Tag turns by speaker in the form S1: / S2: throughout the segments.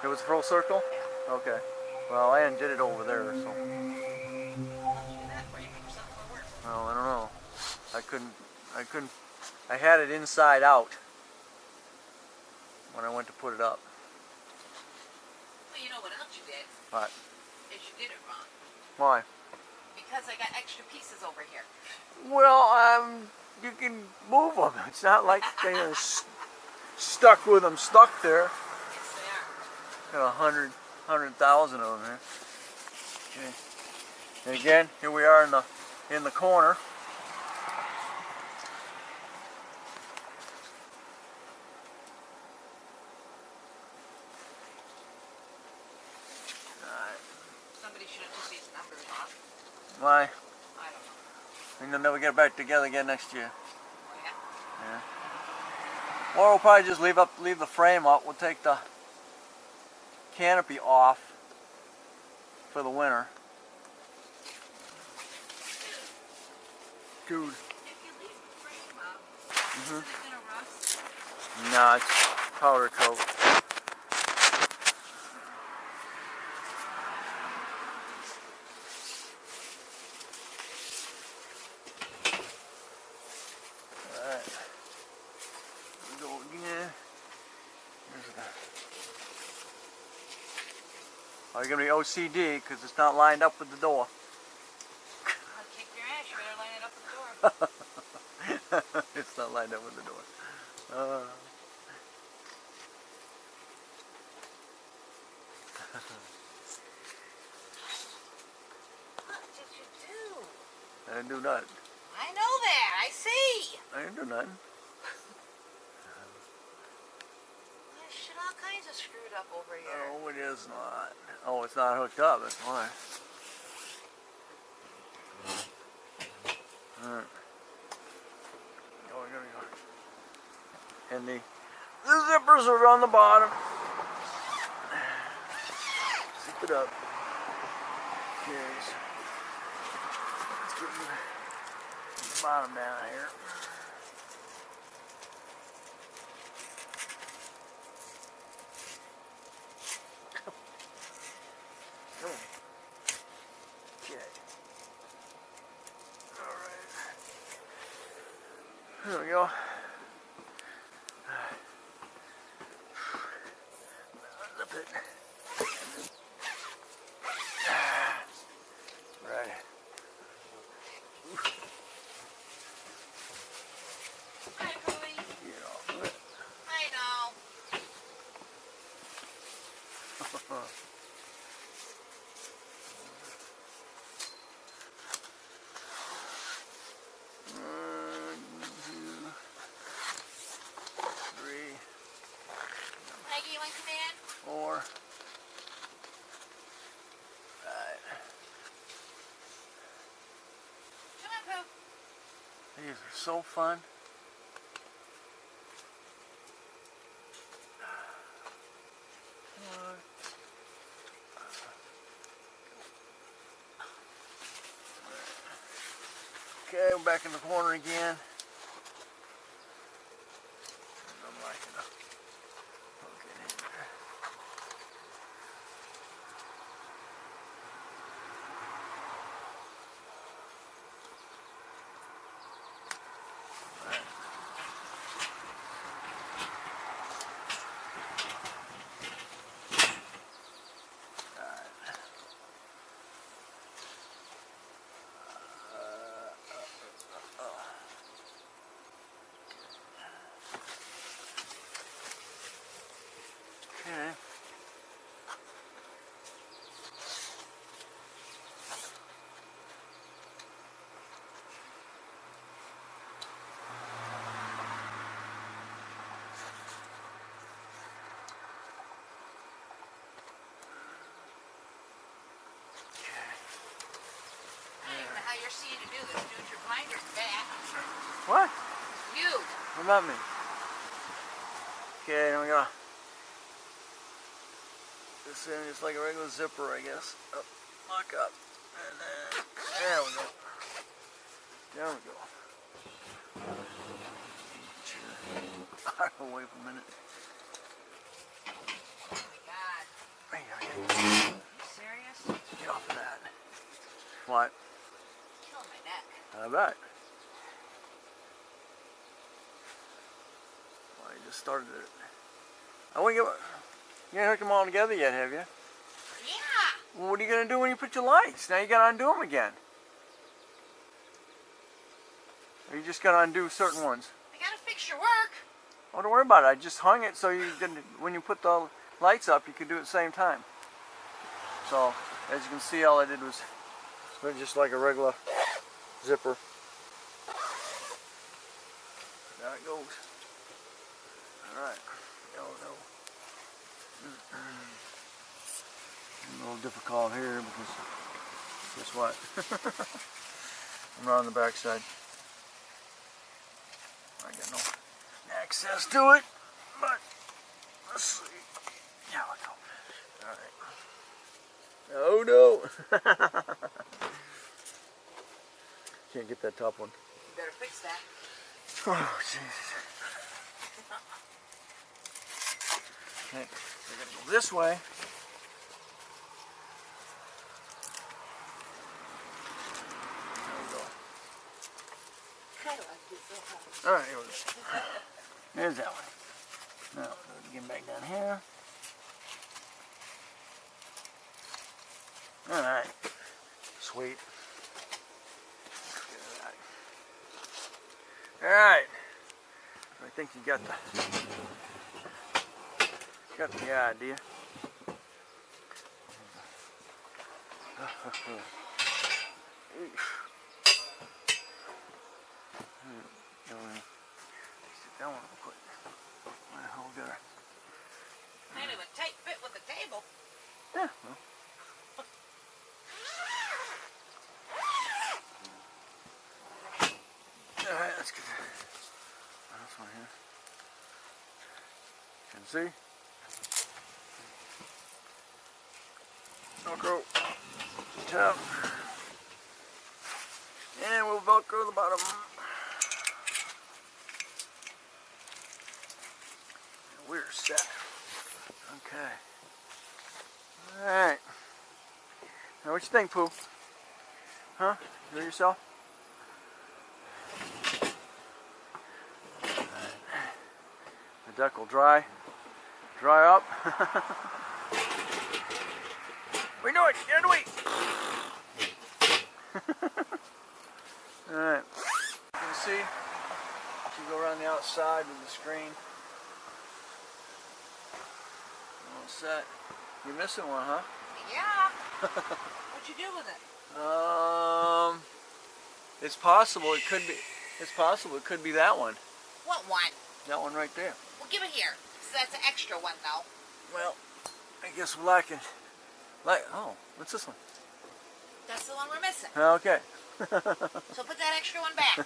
S1: It was a full circle?
S2: Yeah.
S1: Okay. Well, I did it over there, so.
S2: How did you do that for you? Get yourself more work.
S1: Well, I don't know. I couldn't, I had it inside out when I went to put it up.
S2: Well, you know what else you did?
S1: What?
S2: Is you did it wrong.
S1: Why?
S2: Because I got extra pieces over here.
S1: Well, you can move them. It's not like they're stuck with them stuck there.
S2: Yes, they are.
S1: Got 100,000 of them here. Okay. And again, here we are in the corner.
S2: Somebody should have took these numbers off.
S1: Why?
S2: I don't know.
S1: And they'll never get back together again next year.
S2: Oh, yeah?
S1: Yeah. Or we'll probably just leave the frame up. We'll take the canopy off for the winter. Dude.
S2: If you leave the frame up, is it going to rust?
S1: No, it's powder coat. Alright. Here we go again. Oh, you're going to be OCD because it's not lined up with the door.
S2: I'll kick your ass. You better line it up with the door.
S1: It's not lined up with the door.
S2: What did you do?
S1: I didn't do nothing.
S2: I know that. I see.
S1: I didn't do nothing.
S2: There's shit all kinds of screwed up over here.
S1: Oh, it is not. Oh, it's not hooked up. That's why. Alright. Go. And the zippers are on the bottom. Zip it up. Okay. Let's get the bottom down here. Okay. Alright. There we go. Zip it. Right.
S2: Hi, Cody.
S1: Get off of it.
S2: I know.
S1: 1, 2, 3,
S2: Maggie, you want to come in?
S1: 4. Right.
S2: Come on, Pooh.
S1: These are so fun. Okay, we're back in the corner again. I'm not gonna hook it in there. Okay.
S2: I don't even know how you're seeing to do this. Do it your blinders back.
S1: What?
S2: You.
S1: What about me? Okay, then we go. This in just like a regular zipper, I guess. Up, lock up, and then there we go. There we go. Sure. Wait for a minute.
S2: Oh my God.
S1: that? Well, you just started it. You haven't hooked them all together yet, have you?
S2: Yeah.
S1: Well, what are you going to do when you put your lights? Now you got to undo them again. Or you just got to undo certain ones?
S2: I gotta fix your work.
S1: Oh, don't worry about it. I just hung it so you didn't, when you put the lights up, you could do it at the same time. So, as you can see, all I did was just like a regular zipper. There it goes. Alright. Oh no. A little difficult here because guess what? I'm not on the back side. I got no access to it, but let's see. There we go. Alright. Oh no! Can't get that top one.
S2: You better fix that.
S1: Oh, Jesus. Okay, we're going to go this way. There we go.
S2: I like it so hard.
S1: Alright, here we go. There's that one. Now, get back down here. Alright. Sweet. Alright. I think you got the idea. That one real quick. Well, we got her.
S2: Kind of a tight fit with the table.
S1: Yeah, well. Alright, let's get this one here. Can see? Velcro top. And we'll Velcro the bottom. And we're set. Okay. Alright. Now what you think, Pooh? Huh? Do it yourself? The deck will dry up. We know it, get away. Alright. You can see, if you go around the outside with the screen. All set. You're missing one, huh?
S2: Yeah. What'd you do with it?
S1: It's possible it could be. It's possible it could be that one.
S2: What one?
S1: That one right there.
S2: Well, give it here. So that's an extra one, though.
S1: Well, I guess we're lacking. Oh, what's this one?
S2: That's the one we're missing.
S1: Okay.
S2: So put that extra one back.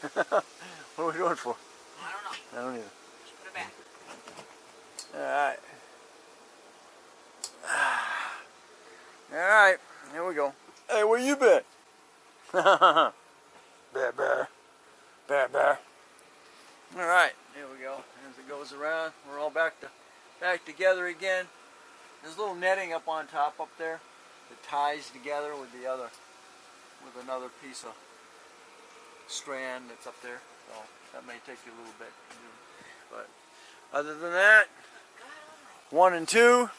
S1: What are we doing for?
S2: I don't know.
S1: I don't either.
S2: Just put it back.
S1: Alright. Alright, here we go. Hey, where you been? Bear, bear. Bear, bear. Alright, here we go. As it goes around, we're all back together again. There's a little netting up on top up there that ties together with another piece of strand that's up there. So that may take you a little bit to do. But other than that, 1 and 2,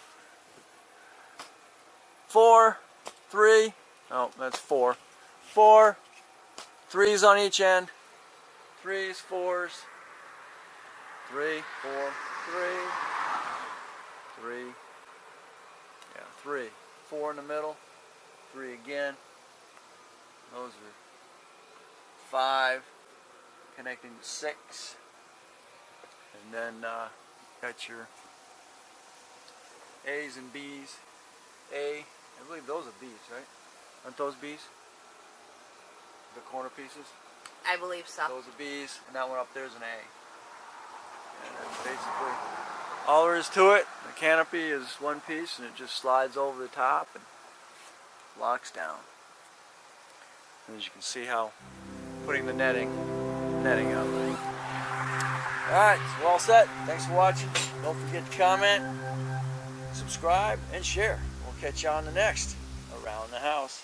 S1: 4, 3. Oh, that's 4. 4, 3s on each end. 3s, 4s. 3, 4, 3. 3. Yeah, 3. 4 in the middle. 3 again. Those are 5. Connecting to 6. And then got your A's and B's. I believe those are B's, right? Aren't those B's? The corner pieces?
S2: I believe so.
S1: Those are B's, and that one up there is an A. And that's basically all there is to it. The canopy is one piece, and it just slides over the top and locks down. And as you can see how putting the netting up. Alright, so we're all set. Thanks for watching. Don't forget to comment, subscribe, and share. We'll catch you on the next Around the House.